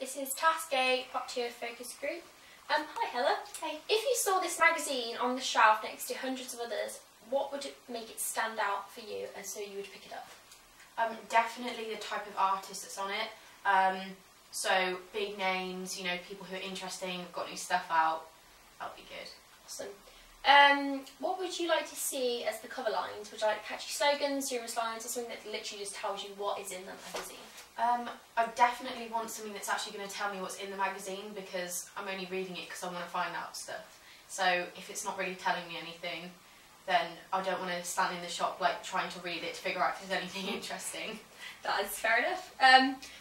This is Task 8, Part 2 of Focus Group. Hi Hella. Hey. If you saw this magazine on the shelf next to hundreds of others, what would make it stand out for you and so you would pick it up? Definitely the type of artist that's on it. So big names, you know, people who are interesting, got new stuff out, that'll be good. Awesome. What would you like to see as the cover lines? Would you like catchy slogans, humorous lines, or something that literally just tells you what is in the magazine? I definitely want something that's actually going to tell me what's in the magazine, because I'm only reading it because I want to find out stuff. So if it's not really telling me anything, then I don't want to stand in the shop like trying to read it to figure out if there's anything interesting. That is fair enough.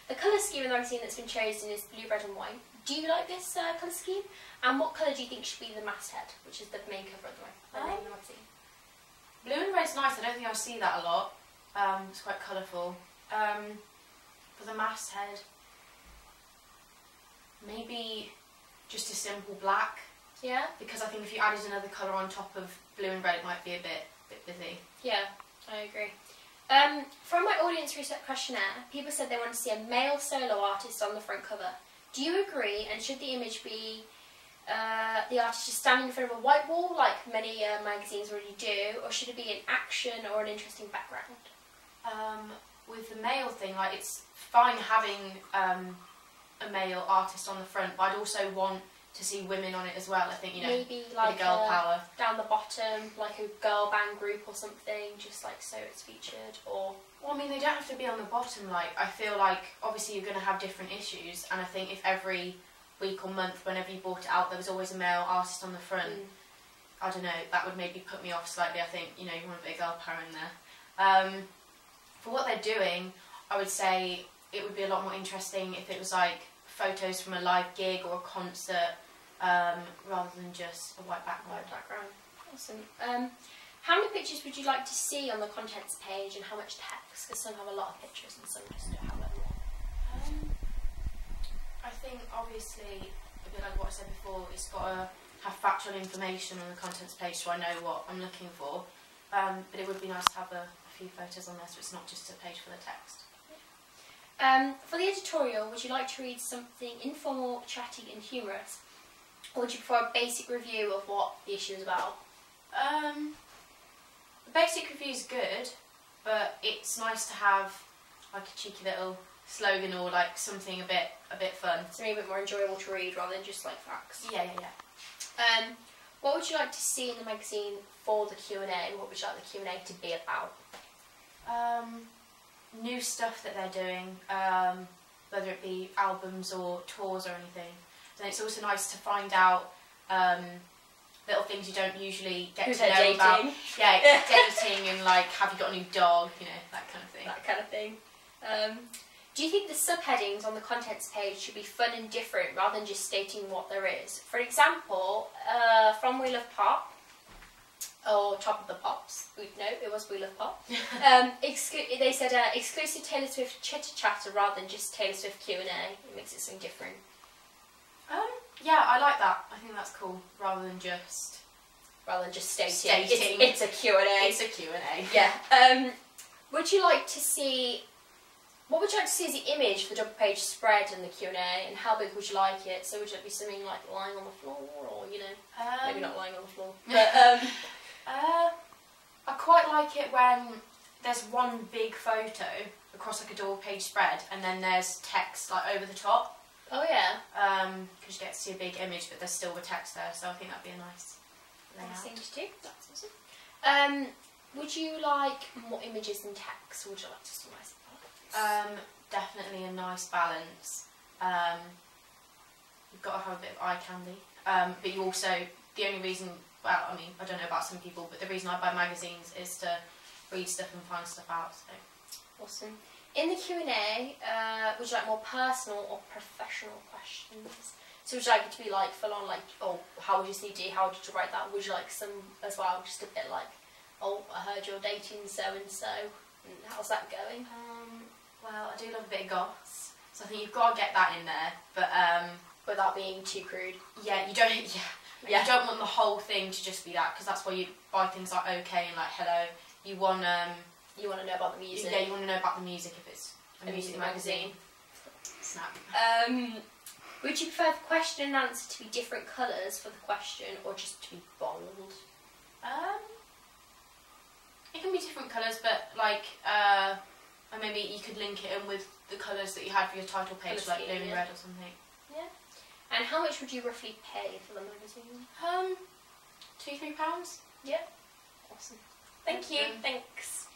The colour scheme in the magazine that's been chosen is blue, red and white. Do you like this colour scheme? And what colour do you think should be the masthead, which is the main cover of the magazine? Blue and red's nice. I don't think I see that a lot. It's quite colourful. For the masthead, maybe just a simple black. Yeah. Because I think if you added another colour on top of blue and red, it might be a bit busy. Yeah, I agree. From my audience research questionnaire, people said they want to see a male solo artist on the front cover. Do you agree? And should the image be the artist just standing in front of a white wall, like many magazines already do, or should it be an action or an interesting background? With the male thing, like, it's fine having a male artist on the front, but I'd also want to see women on it as well. I think, you know, maybe like girl power down the bottom, like a girl band group or something, just like so it's featured. Or well, I mean, they don't have to be on the bottom. Like, I feel like obviously you're going to have different issues, and I think if every week or month, whenever you brought it out, there was always a male artist on the front, I don't know, that would maybe put me off slightly. I think, you know, you want a bit of girl power in there. For what they're doing, I would say it would be a lot more interesting if it was like photos from a live gig or a concert, rather than just a white background. Awesome. How many pictures would you like to see on the contents page, and how much text? Because some have a lot of pictures and some just don't have a lot. I think obviously, a bit like what I said before, it's got to have factual information on the contents page so I know what I'm looking for. But it would be nice to have a few photos on there so it's not just a page full of text. For the editorial, would you like to read something informal, chatty and humorous? Or would you prefer a basic review of what the issue is about? The basic review is good, but it's nice to have like a cheeky little slogan or like something a bit fun. Something a bit more enjoyable to read rather than just like facts. Yeah. What would you like to see in the magazine for the Q&A? What would you like the Q&A to be about? New stuff that they're doing, whether it be albums or tours or anything. Then it's also nice to find out little things you don't usually get to know about. Yeah, dating and like, have you got a new dog, you know, that kind of thing. That kind of thing. Do you think the subheadings on the contents page should be fun and different rather than just stating what there is? For example, from We Love Pop, or Top of the Pops, no, it was We Love Pop. They said exclusive Taylor Swift chitter chatter rather than just Taylor Swift Q&A. It makes it something different. Yeah, I like that. I think that's cool, rather than just stating. It's a Q&A. It's a Q&A. Yeah. Would you like to see? What would you like to see as the image for the double page spread and the Q&A, and how big would you like it? So would you like to be something like lying on the floor, or, you know, maybe not lying on the floor, but I quite like it when there's one big photo across like a double page spread, and then there's text like over the top. Oh yeah. Because you get to see a big image, but there's still the text there, so I think that'd be a nice layout. Nice thing to do. That's awesome. Would you like more images than text, or would you like just a nice balance? Definitely a nice balance. You've got to have a bit of eye candy, but you also, the only reason, well, I mean, I don't know about some people, but the reason I buy magazines is to read stuff and find stuff out. So. Awesome. In the Q&A, would you like more personal or professional questions? So would you like it to be like full on, like, oh, how was your CD, how did you write that? Would you like some as well, just a bit like, oh, I heard you're dating so and so, and how's that going? Well, I do love a bit of goss, so I think you've got to get that in there, but without being too crude. Yeah, you don't. You don't want the whole thing to just be that, because that's why you buy things like OK and like Hello. You want you want to know about the music. Yeah, you want to know about the music if it's a music magazine. Snap. Would you prefer the question and answer to be different colours for the question, or just to be bold? It can be different colours, but like, or maybe you could link it in with the colours that you had for your title page, like blue and red or something. Yeah. And how much would you roughly pay for the magazine? £2-3. Yeah. Awesome. Thank you. Thanks.